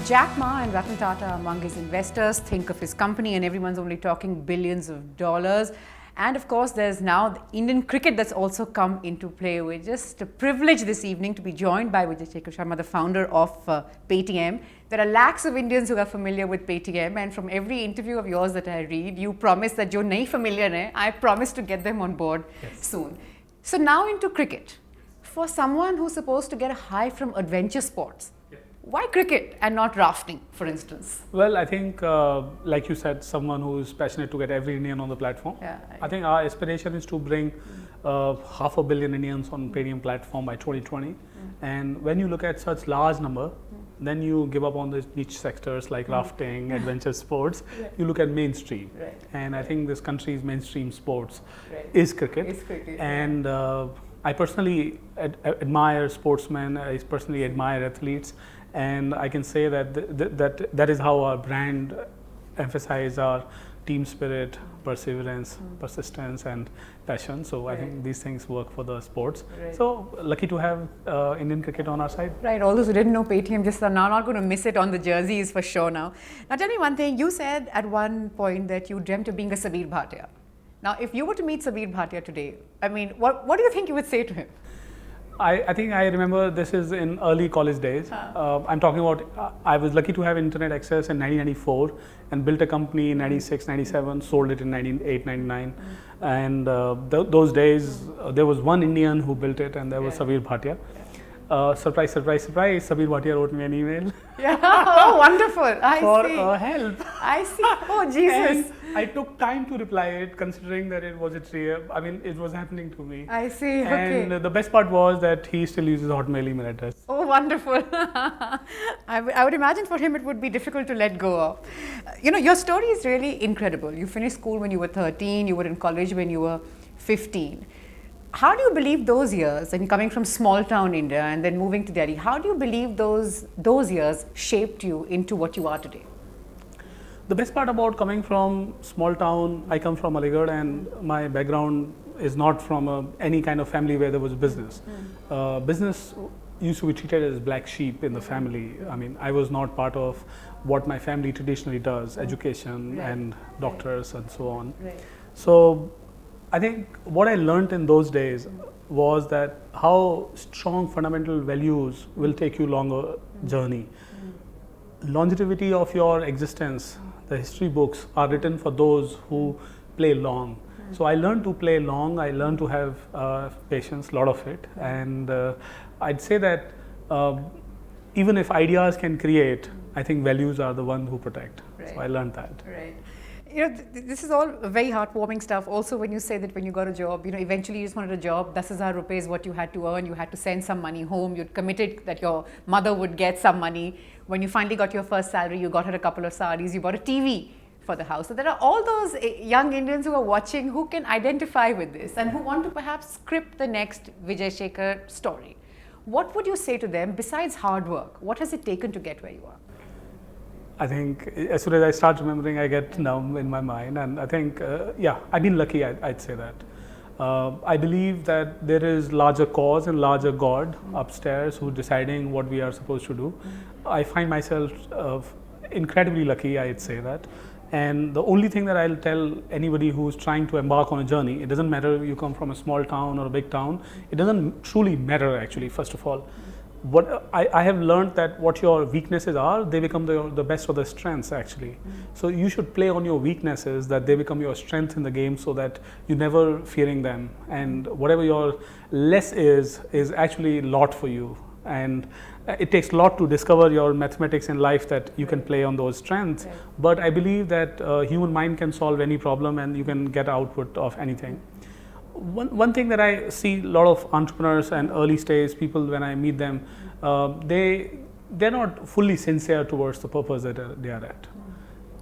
Jack Ma and Ratan Tata among his investors. Think of his company and everyone's only talking billions of dollars. And of course, there's now the Indian cricket that's also come into play. We're just privileged this evening to be joined by Vijay Shekhar Sharma, the founder of Paytm. There are lakhs of Indians who are familiar with Paytm, and from every interview of yours that I read, you promise that jo nahi familiar hai, I promise to get them on board soon. So now into cricket. For someone who's supposed to get a high from adventure sports, why cricket and not rafting, for instance? Well, I think, like you said, someone who is passionate to get every Indian on the platform. Yeah, I think our aspiration is to bring 500 million Indians on Paytm platform by 2020. And when you look at such large number, then you give up on the niche sectors like rafting, adventure sports. You look at mainstream. And I think this country's mainstream sports is cricket. And I personally admire sportsmen. I personally admire athletes. And I can say that that is how our brand emphasizes our team spirit, perseverance, persistence, and passion. So I think these things work for the sports. So lucky to have Indian cricket on our side. Right, all those who didn't know Paytm just are now not going to miss it on the jerseys for sure now. Now tell me one thing, you said at one point that you dreamt of being a Sabir Bhatia. Now if you were to meet Sabir Bhatia today, I mean, what do you think you would say to him? I think I remember this is in early college days. I'm talking about, I was lucky to have internet access in 1994 and built a company in 96, 97, sold it in 98, 99. And those days, there was one Indian who built it, and there was Sabir Bhatia. Surprise, surprise, surprise, Sabir Bhatia wrote me an email. Oh, wonderful. I for see. Help. I see. Oh, Jesus. And I took time to reply it, considering that it was it was happening to me. I see. Okay. And the best part was that he still uses Hotmail email address. Oh, wonderful. I would imagine for him it would be difficult to let go of. You know, your story is really incredible. You finished school when you were 13, you were in college when you were 15. How do you believe those years, and coming from small town India and then moving to Delhi, how do you believe those years shaped you into what you are today? The best part about coming from small town, I come from Aligarh, and my background is not from any kind of family where there was business. Business used to be treated as black sheep in the family. I mean, I was not part of what my family traditionally does, education and doctors and so on. So I think what I learned in those days was that how strong fundamental values will take you longer journey. Longevity of your existence, the history books are written for those who play long. So I learned to play long, I learned to have patience, a lot of it. And I'd say that even if ideas can create, I think values are the one who protect. So I learned that. You know, this is all very heartwarming stuff. Also, when you say that when you got a job, you know, eventually you just wanted a job, 10,000 rupees what you had to earn, you had to send some money home, you'd committed that your mother would get some money. When you finally got your first salary, you got her a couple of saris, you bought a TV for the house. So there are all those young Indians who are watching who can identify with this and who want to perhaps script the next Vijay Shekhar story. What would you say to them besides hard work? What has it taken to get where you are? I think as soon as I start remembering, I get numb in my mind. And I think, I've been lucky, I'd say that. I believe that there is larger cause and larger God upstairs who's deciding what we are supposed to do. I find myself incredibly lucky, I'd say that. And the only thing that I'll tell anybody who's trying to embark on a journey, it doesn't matter if you come from a small town or a big town, it doesn't truly matter actually, first of all. What I have learned that what your weaknesses are, they become the best of the strengths actually. So you should play on your weaknesses, that they become your strength in the game, so that you're never fearing them. And whatever your less is actually a lot for you. And it takes a lot to discover your mathematics in life that you can play on those strengths. But I believe that human mind can solve any problem and you can get output of anything. One thing that I see a lot of entrepreneurs and early stage people, when I meet them, they're not fully sincere towards the purpose that they are at.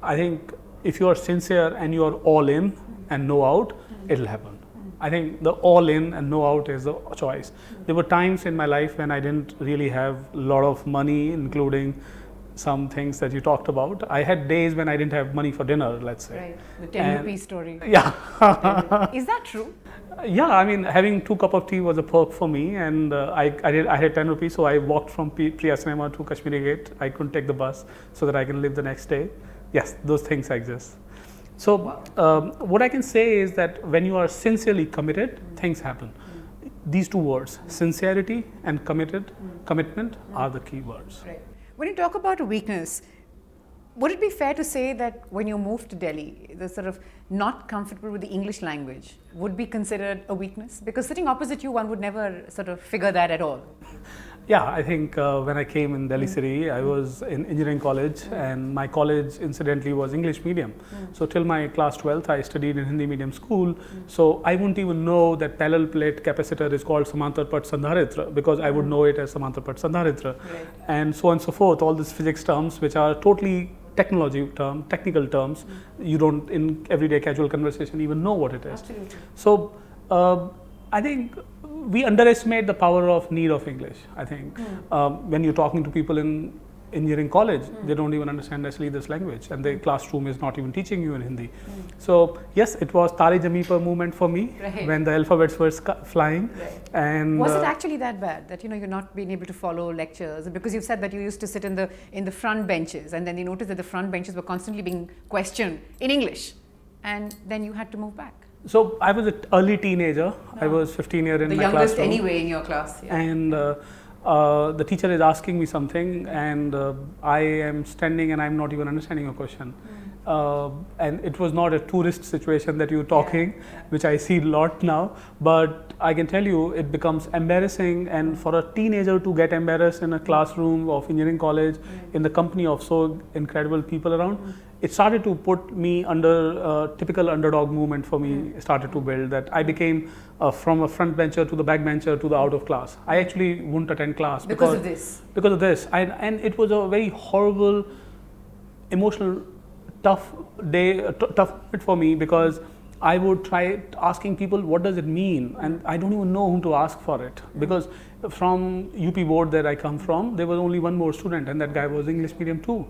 I think if you are sincere and you are all in and no out, it'll happen. I think the all in and no out is the choice. There were times in my life when I didn't really have a lot of money, including some things that you talked about. I had days when I didn't have money for dinner, let's say. Right, the 10 rupee story. Yeah. Is that true? Yeah, I mean, having 2 cups of tea was a perk for me, and I had 10 rupees, so I walked from Priya Cinema to Kashmiri Gate. I couldn't take the bus so that I can live the next day. Yes, those things exist. So what I can say is that when you are sincerely committed, things happen. These 2 words, sincerity and commitment are the key words. Right. When you talk about a weakness, would it be fair to say that when you moved to Delhi, the sort of not comfortable with the English language would be considered a weakness? Because sitting opposite you, one would never sort of figure that at all. Yeah, I think when I came in Delhi city, I was in engineering college, and my college incidentally was English medium. So till my class 12th, I studied in Hindi medium school. So I wouldn't even know that parallel plate capacitor is called Samantar Pat Sandharitra, because I would know it as Samantar Pat Sandharitra, Right. and so on and so forth. All these physics terms, which are totally technical terms, you don't in everyday casual conversation even know what it is. Absolutely. So I think we underestimate the power of need of English. I think when you're talking to people in engineering college, they don't even understand necessarily this language, and the classroom is not even teaching you in Hindi. So yes, it was Tare Zami Par movement for me, Right. when the alphabets were flying. Right. And Was it actually that bad that you're not being able to follow lectures? Because you've said that you used to sit in the front benches, and then you noticed that the front benches were constantly being questioned in English, and then you had to move back. so I was an early teenager. I was 15 years in The my youngest classroom. anyway in your class. Yeah. And the teacher is asking me something, and I am standing and I'm not even understanding your question. And it was not a tourist situation that you're talking, which I see a lot now, but I can tell you it becomes embarrassing, and for a teenager to get embarrassed in a classroom of engineering college in the company of so incredible people around, it started to put me under typical underdog movement for me started to build, that I became from a front bencher to the back bencher to the out of class. I actually wouldn't attend class Because of this. because of this. And it was a very horrible, emotional, tough day, tough bit for me, because I would try asking people, what does it mean? And I don't even know whom to ask for it, because from UP board that I come from, there was only one more student, and that guy was English medium too.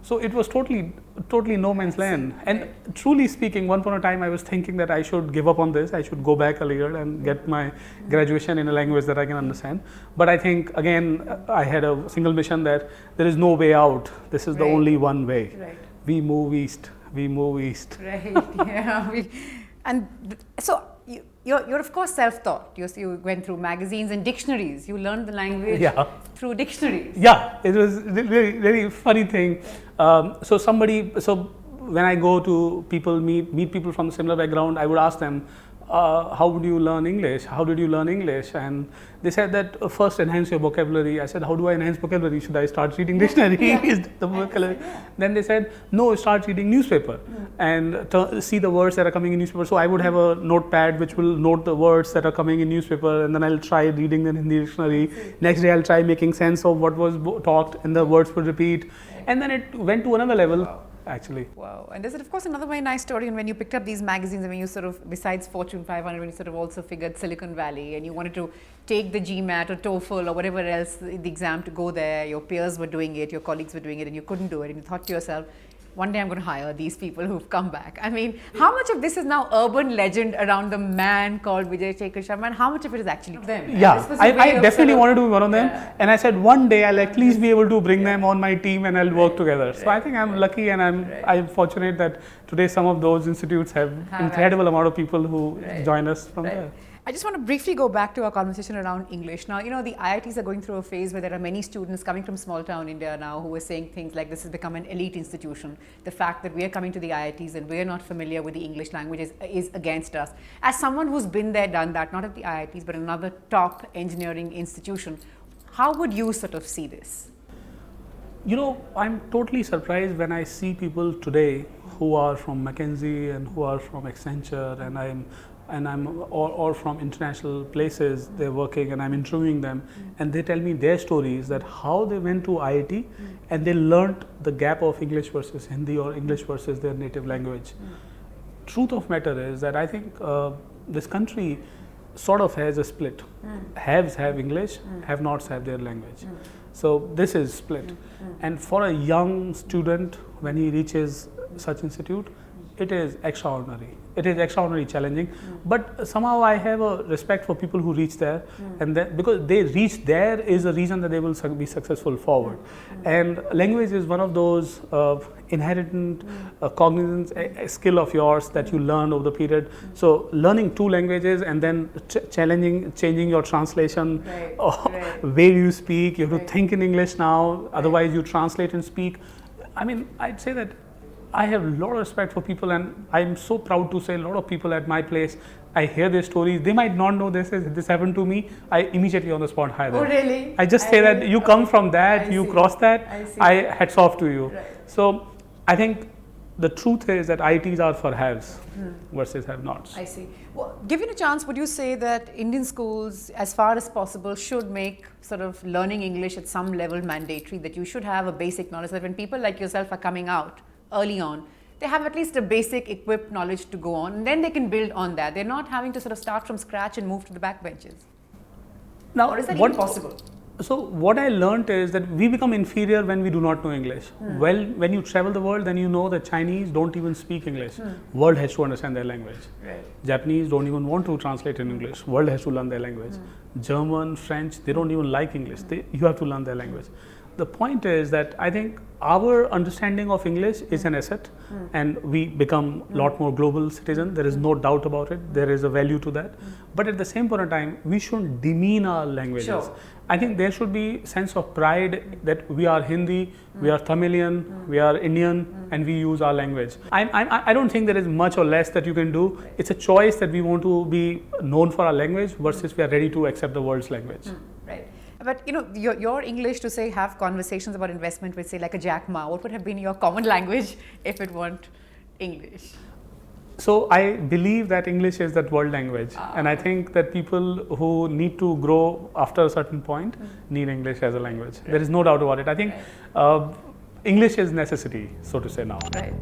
So it was totally no man's land. And truly speaking, one point of time I was thinking that I should give up on this. I should go back a year and get my graduation in a language that I can understand. But I think, again, I had a single mission that there is no way out. This is the Right. only one way. Right. We move east. We move east. Right. Yeah. So you're of course self-taught. You went through magazines and dictionaries. You learned the language through dictionaries. Yeah, it was really funny thing. So when I go to people, meet people from a similar background, I would ask them, how would you learn English? How did you learn English? And they said that first enhance your vocabulary. I said, how do I enhance vocabulary? Should I start reading dictionary? Is that the vocabulary? Then they said, no, start reading newspaper and see the words that are coming in newspaper. So I would have a notepad which will note the words that are coming in newspaper, and then I'll try reading them in the dictionary. Next day I'll try making sense of what was talked, and the words would repeat. And then it went to another level. Actually. Wow. And there's of course another very nice story, and when you picked up these magazines, and when you sort of, besides Fortune 500, when you sort of also figured Silicon Valley, and you wanted to take the GMAT or TOEFL or whatever else, the exam to go there, your peers were doing it, your colleagues were doing it, and you couldn't do it, and you thought to yourself, one day I'm going to hire these people who've come back. I mean, how much of this is now urban legend around the man called Vijay Shekhar Sharma, and how much of it is actually them? Yeah, I definitely wanted to be one of them, and I said one day I'll at least be able to bring them on my team and I'll work together. So I think I'm lucky, and I'm fortunate that today some of those institutes have incredible amount of people who join us from there. I just want to briefly go back to our conversation around English. Now, the IITs are going through a phase where there are many students coming from small town India now who are saying things like this has become an elite institution. The fact that we are coming to the IITs and we are not familiar with the English language is against us. As someone who's been there, done that, not at the IITs, but another top engineering institution, how would you sort of see this? I'm totally surprised when I see people today who are from McKinsey and who are from Accenture, and I'm or from international places they're working, and I'm interviewing them, and they tell me their stories, that how they went to IIT and they learnt the gap of English versus Hindi or English versus their native language. Truth of matter is that I think this country sort of has a split. Haves have English, have-nots have their language. So this is split. And for a young student, when he reaches such institute, it is extraordinary. It is extraordinarily challenging, but somehow I have a respect for people who reach there, and then because they reach there is a reason that they will be successful forward. And language is one of those inherent cognizance, a skill of yours that you learn over the period. So learning two languages and then changing your translation, way you speak. You have to think in English now. Otherwise, you translate and speak. I mean, I'd say that I have a lot of respect for people, and I'm so proud to say a lot of people at my place, I hear their stories. They might not know this happened to me. I immediately on the spot hire them. Oh, really? I just say that you come from that, you cross that, I hats off to you. Right. So I think the truth is that IITs are for haves versus have-nots. I see. Well, given a chance, would you say that Indian schools, as far as possible, should make sort of learning English at some level mandatory, that you should have a basic knowledge, that when people like yourself are coming out early on, they have at least a basic equipped knowledge to go on, and then they can build on that. They're not having to sort of start from scratch and move to the back benches. Now, or is that even possible? So what I learned is that we become inferior when we do not know English. Well, when you travel the world, then you know that Chinese don't even speak English. World has to understand their language. Right. Japanese don't even want to translate in English. World has to learn their language. German, French, they don't even like English. You have to learn their language. The point is that I think our understanding of English is an asset, and we become a lot more global citizen. There is no doubt about it. There is a value to that. But at the same point in time, we shouldn't demean our languages. Sure. I think there should be sense of pride that we are Hindi, we are Tamilian, we are Indian, and we use our language. I don't think there is much or less that you can do. It's a choice that we want to be known for our language versus we are ready to accept the world's language. Right. But you know, your English to say have conversations about investment with say like a Jack Ma, what would have been your common language if it weren't English? So I believe that English is that world language, and I think that people who need to grow after a certain point need English as a language. There is no doubt about it. I think English is necessity, so to say now. Right.